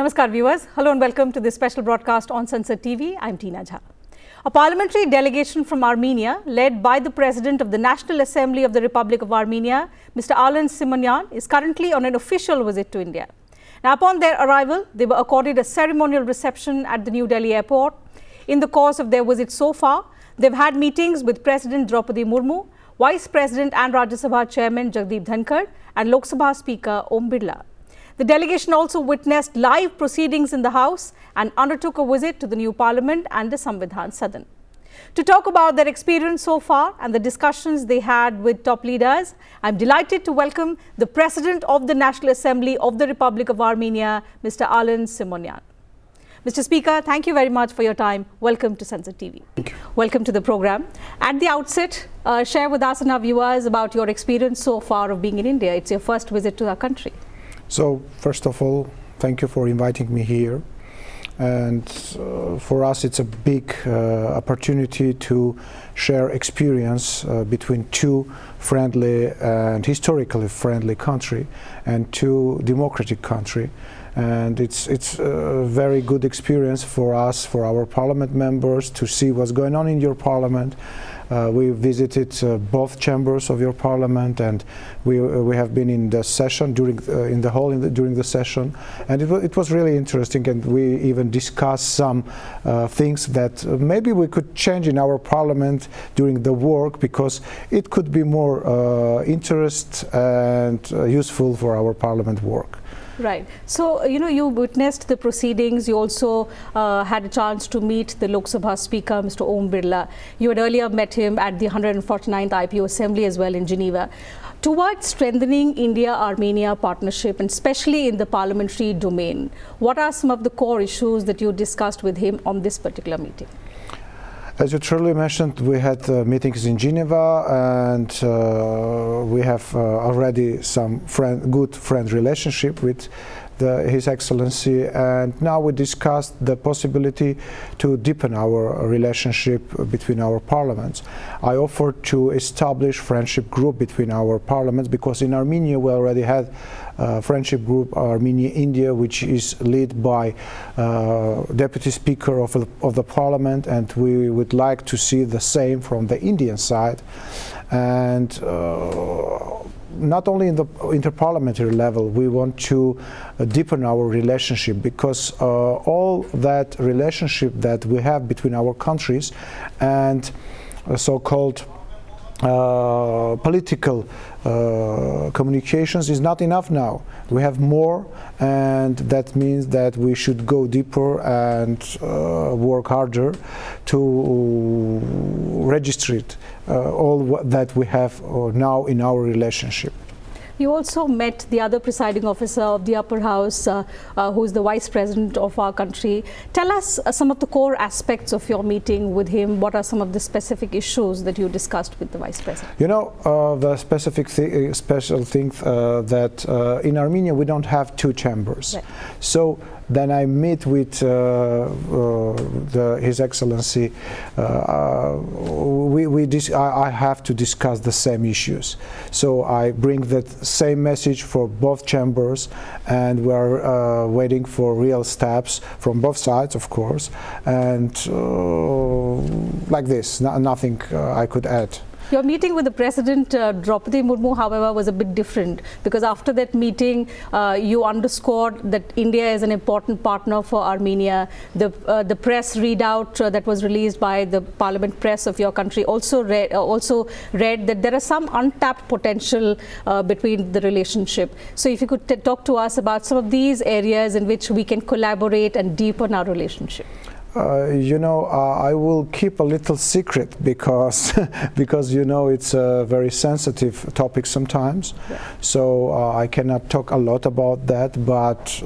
Namaskar viewers, hello and welcome to this special broadcast on Sansad TV. I'm Teena Jha. A parliamentary delegation from Armenia, led by the President of the National Assembly of the Republic of Armenia, Mr. Alen Simonyan, is currently on an official visit to India. Now, upon their arrival, they were accorded a ceremonial reception at the New Delhi airport. In the course of their visit so far, they've had meetings with President Draupadi Murmu, Vice President and Rajya Sabha Chairman Jagdeep Thakur, and Lok Sabha Speaker Om Birla. The delegation also witnessed live proceedings in the House and undertook a visit to the new Parliament and the Samvaad Sadan. To talk about their experience so far and the discussions they had with top leaders, I'm delighted to welcome the President of the National Assembly of the Republic of Armenia, Mr. Alen Simonyan. Mr. Speaker, thank you very much for your time. Welcome to Sansad TV. Thank you. Welcome to the program. At the outset, share with us and our viewers about your experience so far of being in India. It's your first visit to our country. So, first of all, thank you for inviting me here. And for us, it's a big opportunity to share experience between two friendly and historically friendly country and two democratic country. And it's a very good experience for us, for our parliament members, to see what's going on in your parliament. We visited both chambers of your parliament, and we have been in the session during the session, and it was really interesting. And we even discussed some things that maybe we could change in our parliament during the work, because it could be more interest and useful for our parliament work. Right. So, you witnessed the proceedings. You also had a chance to meet the Lok Sabha Speaker, Mr. Om Birla. You had earlier met him at the 149th IPO Assembly as well in Geneva. Towards strengthening India-Armenia partnership, and especially in the parliamentary domain, what are some of the core issues that you discussed with him on this particular meeting? As you truly mentioned, we had meetings in Geneva, and we have already some good friend relationship with His Excellency, and now we discussed the possibility to deepen our relationship between our parliaments. I offered to establish friendship group between our parliaments, because in Armenia we already had friendship group Armenia-India, which is led by Deputy Speaker of the Parliament, and we would like to see the same from the Indian side. And not only in the interparliamentary level, we want to deepen our relationship, because all that relationship that we have between our countries and so-called political communications is not enough now. We have more, and that means that we should go deeper and work harder to register all that we have now in our relationship. You also met the other presiding officer of the upper house, who is the vice president of our country. Tell us some of the core aspects of your meeting with him. What are some of the specific issues that you discussed with the vice president? The special thing that in Armenia we don't have two chambers. Right. So then I meet with His Excellency. I have to discuss the same issues. So I bring that same message for both chambers, and we are waiting for real steps from both sides, of course. And like this, nothing I could add. Your meeting with the President Draupadi Murmu, however, was a bit different, because after that meeting, you underscored that India is an important partner for Armenia. The press readout that was released by the Parliament press of your country also read that there is some untapped potential between the relationship. So if you could talk to us about some of these areas in which we can collaborate and deepen our relationship. I will keep a little secret, because it's a very sensitive topic sometimes. Yeah. So I cannot talk a lot about that. But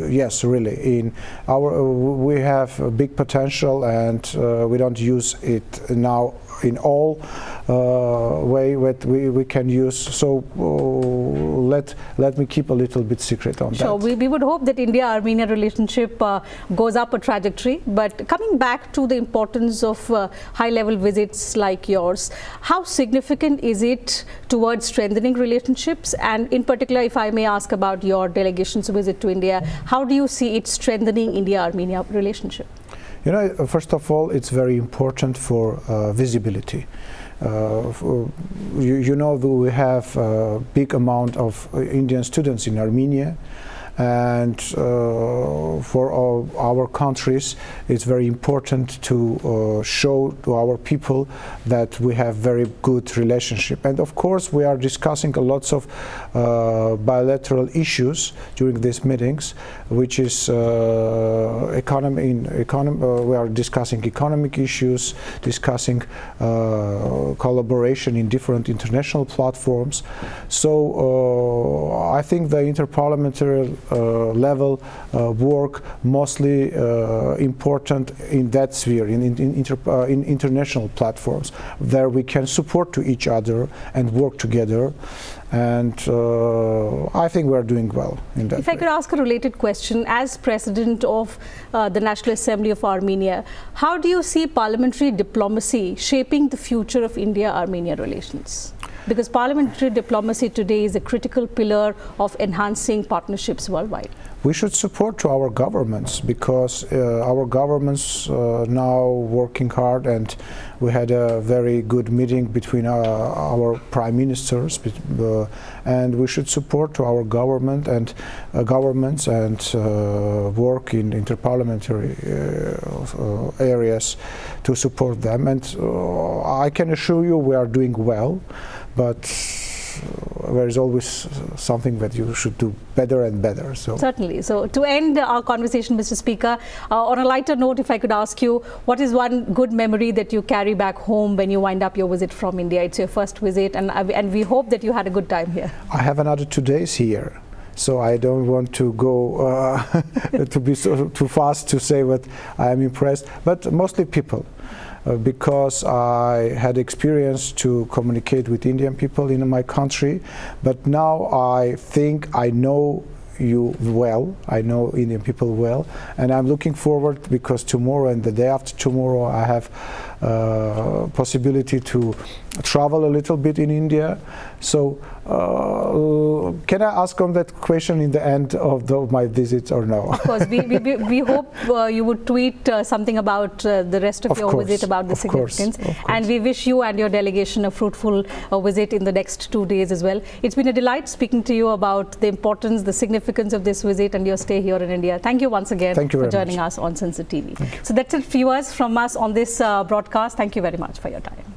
yes, really, we have a big potential, and we don't use it now in all way that we can use. So let me keep a little bit secret on that. Sure, we would hope that India-Armenia relationship goes up a trajectory. But coming back to the importance of high-level visits like yours, how significant is it towards strengthening relationships? And in particular, if I may ask about your delegation's visit to India, how do you see it strengthening India-Armenia relationship? You know, first of all, it's very important for visibility. You know that we have a big amount of Indian students in Armenia, and for our countries it's very important to show to our people that we have very good relationship. And of course we are discussing lots of bilateral issues during these meetings, which is we are discussing economic issues, discussing collaboration in different international platforms. So I think the interparliamentary level work mostly important in that sphere, in international platforms. There we can support to each other and work together, and I think we're doing well in that. If I could ask a related question, as President of the National Assembly of Armenia, how do you see parliamentary diplomacy shaping the future of India-Armenia relations? Because parliamentary diplomacy today is a critical pillar of enhancing partnerships worldwide. We should support to our governments, because our governments now working hard, and we had a very good meeting between our prime ministers, and we should support to our government and governments and work in interparliamentary areas to support them. And I can assure you we are doing well, but there is always something that you should do better and better. So certainly. So to end our conversation, Mr. Speaker, on a lighter note, if I could ask you, what is one good memory that you carry back home when you wind up your visit from India? It's your first visit, and we hope that you had a good time here. I have another 2 days here, so I don't want to go to be too fast to say what I am impressed, but mostly people. Because I had experience to communicate with Indian people in my country, but now I think I know you well, I know Indian people well, and I'm looking forward, because tomorrow and the day after tomorrow I have possibility to travel a little bit in India. So can I ask on that question in the end of my visit or no? Of course, we hope you would tweet something about the rest of your visit, about the significance. And we wish you and your delegation a fruitful visit in the next 2 days as well. It's been a delight speaking to you about the importance, the significance of this visit and your stay here in India. Thank you once again for joining us on Sansad TV. So that's it, viewers, from us on this broadcast. Thank you very much for your time.